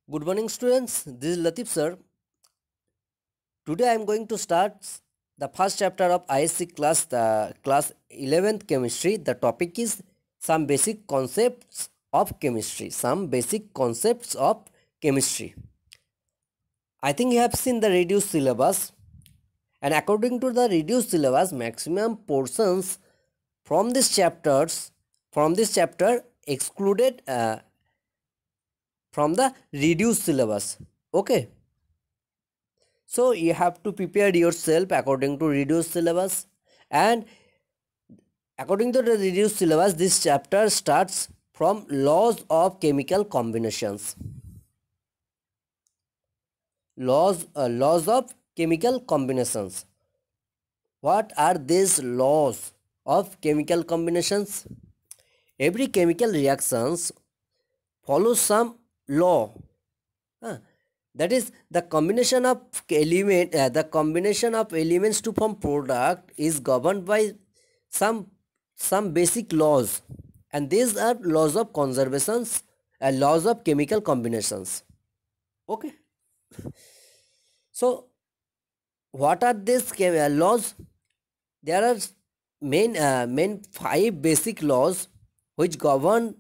Good morning, students. This is Latif sir. Today I am going to start the first chapter of ISC class, the class 11th chemistry. The topic is some basic concepts of chemistry. Some basic concepts of chemistry. I think you have seen the reduced syllabus, and according to the reduced syllabus, maximum portions from these chapters from this chapter excluded from the reduced syllabus. Okay. So you have to prepare yourself according to reduced syllabus, and according to the reduced syllabus this chapter starts from laws of chemical combinations. Laws of chemical combinations. What are these laws of chemical combinations? Every chemical reactions follows some law. That is, the combination of elements to form product is governed by some basic laws, and these are laws of conservations and laws of chemical combinations. Okay. So what are these laws? There are main 5 basic laws which govern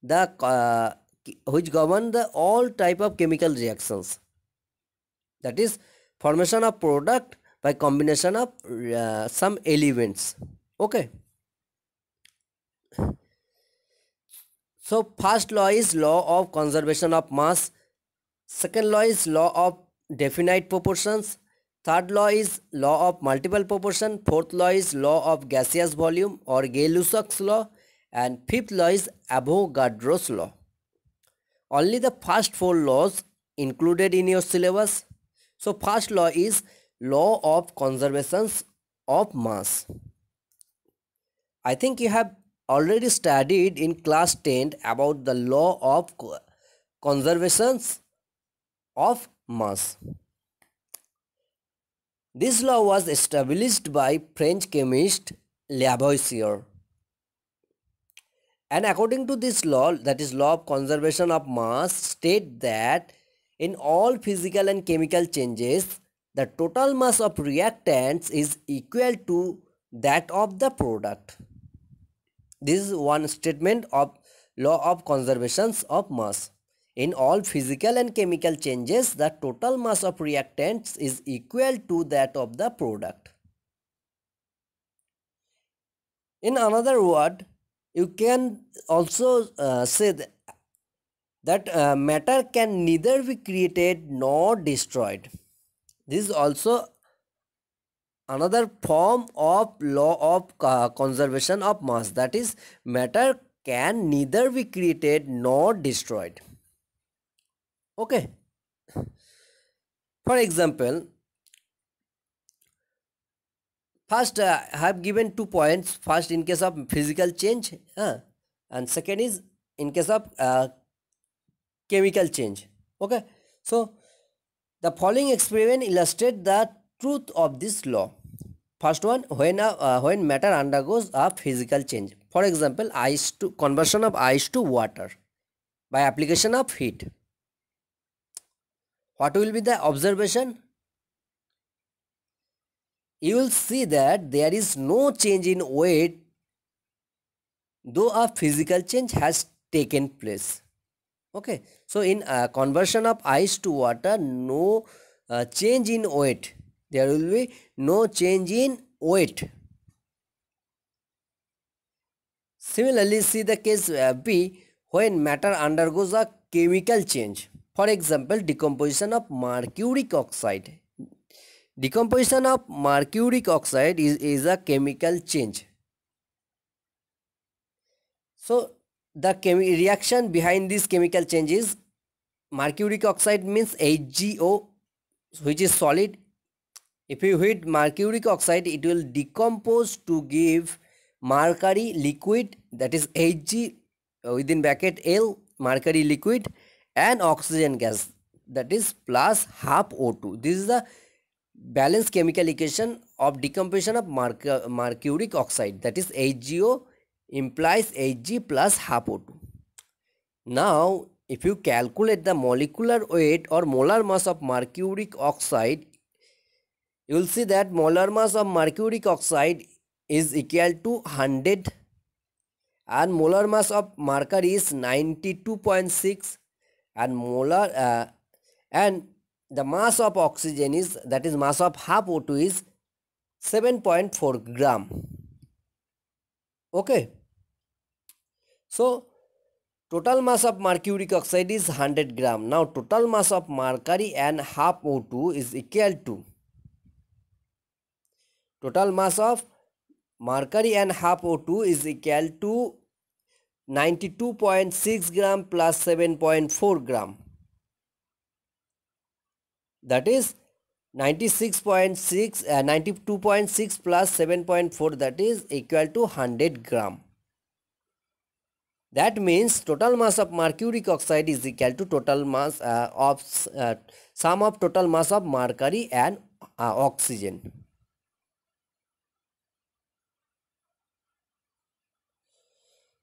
the all type of chemical reactions. That is, formation of product by combination of some elements. Okay. So first law is law of conservation of mass. Second law is law of definite proportions. Third law is law of multiple proportion. Fourth law is law of gaseous volume or Gay-Lussac's law. And fifth law is Avogadro's law. Only the first 4 laws included in your syllabus. So first law is law of conservation of mass. I think you have already studied in class 10 about the law of conservation of mass. This law was established by French chemist Lavoisier. And according to this law, that is law of conservation of mass, state that in all physical and chemical changes, the total mass of reactants is equal to that of the product. This is one statement of law of conservation of mass. In all physical and chemical changes, the total mass of reactants is equal to that of the product. In another word, you can also say that matter can neither be created nor destroyed. This is also another form of law of conservation of mass. That is, matter can neither be created nor destroyed. Okay. For example, first I have given 2 points. First, in case of physical change, and second is in case of chemical change. Okay. So the following experiment illustrate the truth of this law. First one, when matter undergoes a physical change. For example, conversion of ice to water by application of heat. What will be the observation? You will see that there is no change in weight, though a physical change has taken place. Okay. So in conversion of ice to water, no change in weight. There will be no change in weight. Similarly, see the case B, when matter undergoes a chemical change. For example, decomposition of mercuric oxide. Decomposition of mercuric oxide is a chemical change. So the reaction behind this chemical change is mercuric oxide means HgO, which is solid. If you heat mercuric oxide, it will decompose to give mercury liquid, that is Hg within bracket L, mercury liquid, and oxygen gas, that is plus half O2. This is the balanced chemical equation of decomposition of mercuric oxide, that is HgO implies Hg plus half O2. Now if you calculate the molecular weight or molar mass of mercuric oxide, you will see that molar mass of mercuric oxide is equal to 100 and molar mass of mercury is 92.6 and and the mass of oxygen is, that is mass of half O2, is 7.4 gram. Okay, so total mass of mercuric oxide is 100 gram. Now total mass of mercury and half O2 is equal to, total mass of mercury and half O2 is equal to 92.6 gram plus 7.4 gram. That is 92.6 plus 7.4, that is equal to 100 gram. That means total mass of mercuric oxide is equal to total mass of sum of total mass of mercury and oxygen.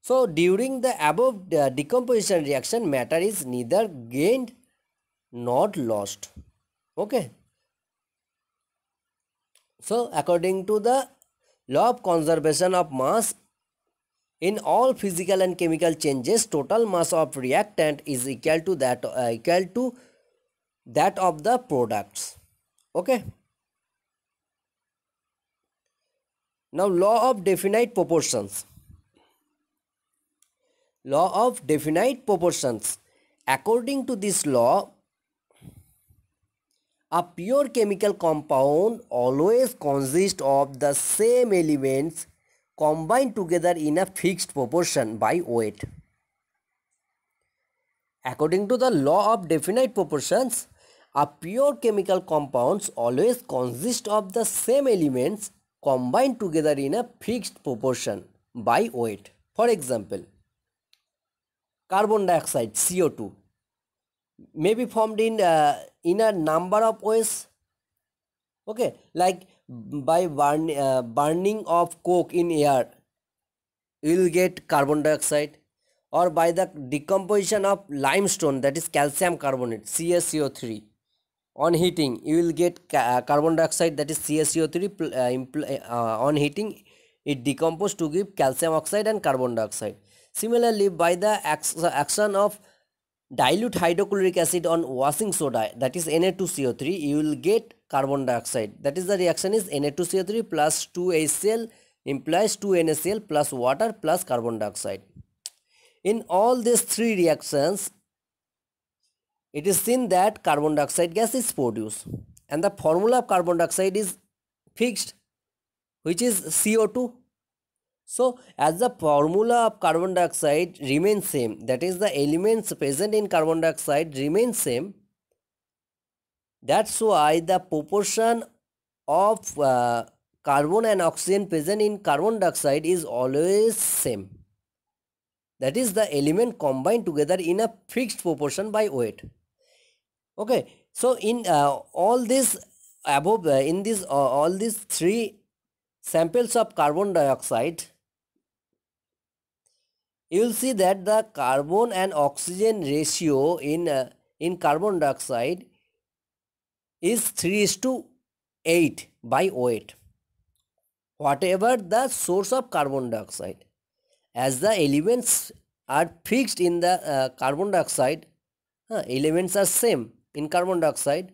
So during the above decomposition reaction, matter is neither gained nor lost. Okay. So according to the law of conservation of mass, in all physical and chemical changes, total mass of reactant is equal to that of the products. Okay. Now law of definite proportions. Law of definite proportions. According to this law, a pure chemical compound always consists of the same elements combined together in a fixed proportion by weight. According to the law of definite proportions, a pure chemical compounds always consist of the same elements combined together in a fixed proportion by weight. For example, carbon dioxide, CO2, may be formed in a number of ways. Okay, like by burning of coke in air, you will get carbon dioxide, or by the decomposition of limestone, that is calcium carbonate, CaCO3. On heating, you will get carbon dioxide, that is CaCO3. On heating, it decomposes to give calcium oxide and carbon dioxide. Similarly, by the action of dilute hydrochloric acid on washing soda, that is Na2CO3, you will get carbon dioxide. That is, the reaction is Na2CO3 plus 2HCl implies 2NaCl plus water plus carbon dioxide. In all these three reactions, it is seen that carbon dioxide gas is produced, and the formula of carbon dioxide is fixed, which is CO2. So as the formula of carbon dioxide remains same, that is, the elements present in carbon dioxide remain same, that's why the proportion of carbon and oxygen present in carbon dioxide is always same. That is, the element combined together in a fixed proportion by weight. Okay, so in all this above, in this all these three samples of carbon dioxide, you will see that the carbon and oxygen ratio in carbon dioxide is 3:8 by weight, whatever the source of carbon dioxide. As the elements are fixed in the carbon dioxide, elements are same in carbon dioxide.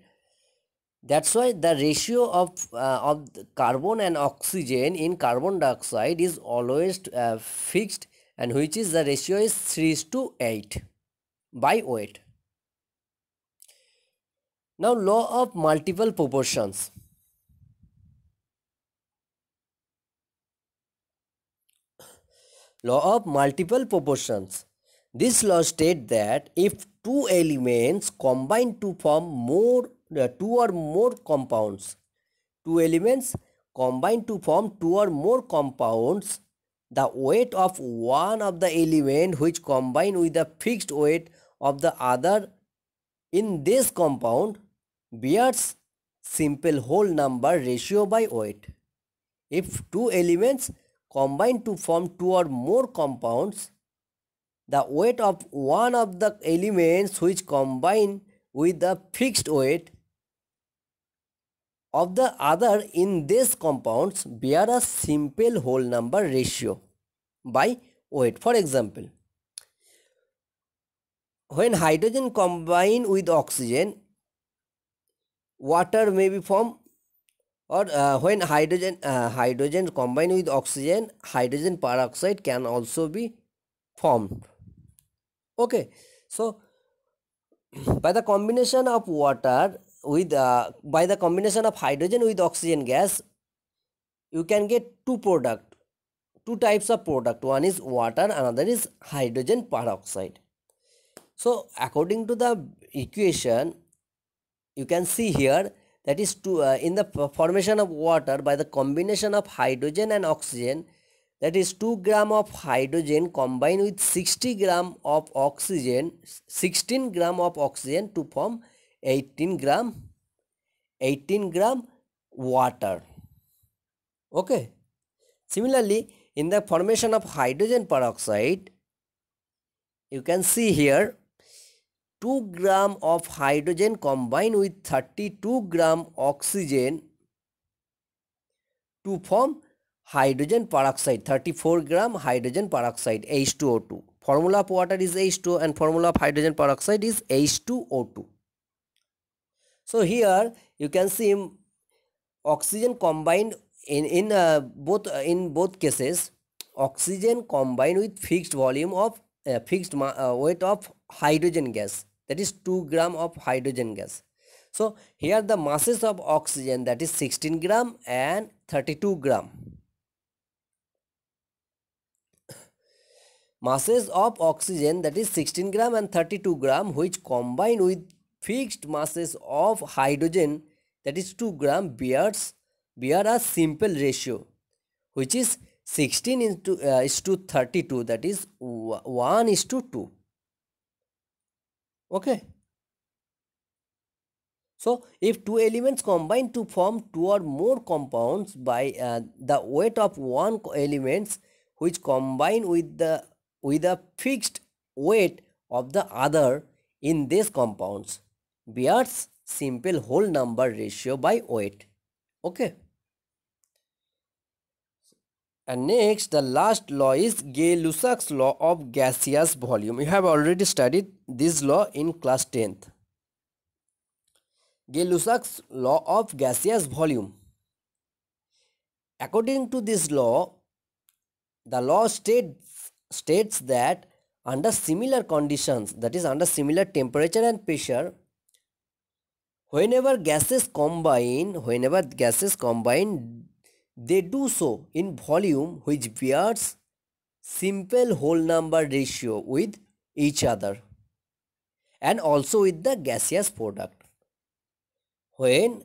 That's why the ratio of the carbon and oxygen in carbon dioxide is always fixed, and which is, the ratio is 3:8 by weight. Now law of multiple proportions. Law of multiple proportions. This law states that if two elements combine to form two or more compounds, two elements combine to form two or more compounds, the weight of one of the element which combine with the fixed weight of the other in this compound bears simple whole number ratio by weight. If two elements combine to form two or more compounds, the weight of one of the elements which combine with the fixed weight of the other in these compounds bear a simple whole number ratio by weight. For example, when hydrogen combine with oxygen, water may be formed, or when hydrogen combine with oxygen, hydrogen peroxide can also be formed. Okay, so by the combination of water with by the combination of hydrogen with oxygen gas, you can get two types of product. One is water, another is hydrogen peroxide. So according to the equation, you can see here, that is in the formation of water by the combination of hydrogen and oxygen, that is 2 gram of hydrogen combined with 60 gram of oxygen, 16 gram of oxygen to form 18 gram water. Okay, similarly in the formation of hydrogen peroxide, you can see here 2 gram of hydrogen combined with 32 gram oxygen to form hydrogen peroxide, 34 gram hydrogen peroxide, H2O2. Formula of water is H2O and formula of hydrogen peroxide is H2O2. So here you can see oxygen combined in both cases, oxygen combined with fixed volume of fixed weight of hydrogen gas, that is 2 gram of hydrogen gas. So here the masses of oxygen, that is 16 gram and 32 gram. Masses of oxygen, that is 16 gram and 32 gram, which combine with fixed masses of hydrogen, that is 2 gram, bear a simple ratio, which is 16 is to 32, that is 1 is to 2. Okay. So if two elements combine to form two or more compounds by the weight of one elements which combine with a fixed weight of the other in these compounds bears simple whole number ratio by weight. Okay. And next, the last law is Gay-Lussac's law of gaseous volume. You have already studied this law in class 10th. Gay-Lussac's law of gaseous volume. According to this law, the law states that under similar conditions, that is under similar temperature and pressure, whenever gases combine, they do so in volume which bears simple whole number ratio with each other and also with the gaseous product. When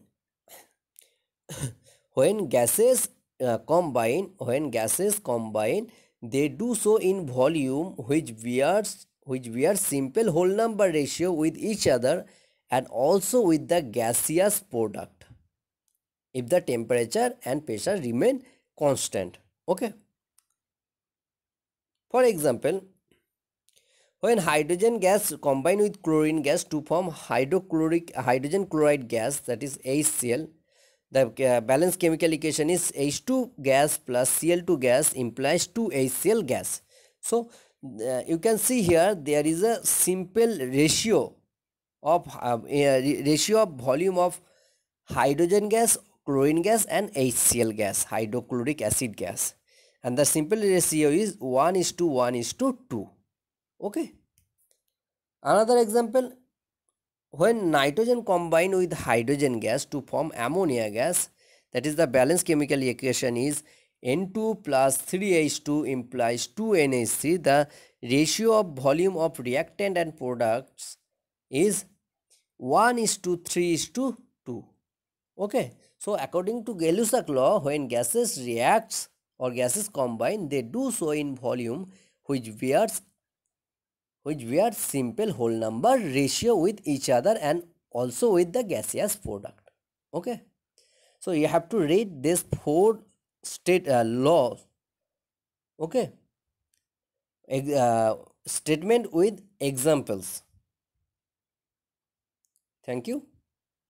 gases combine, they do so in volume which bears simple whole number ratio with each other and also with the gaseous product if the temperature and pressure remain constant. Okay. For example, when hydrogen gas combine with chlorine gas to form hydrogen chloride gas, that is HCl, the balance chemical equation is H2 gas plus Cl2 gas implies 2HCl gas. So you can see here there is a simple ratio of volume of hydrogen gas, chlorine gas and HCl gas, hydrochloric acid gas, and the simple ratio is 1:1:2. Okay. Another example, when nitrogen combine with hydrogen gas to form ammonia gas, that is the balance chemical equation is N2 plus 3H2 implies 2NH3. The ratio of volume of reactant and products is 1:3:2. Okay. So according to Gay-Lussac law, when gases reacts or gases combine, they do so in volume which bears simple whole number ratio with each other and also with the gaseous product. Okay. So you have to read these four state laws. Okay. statement with examples. Thank you.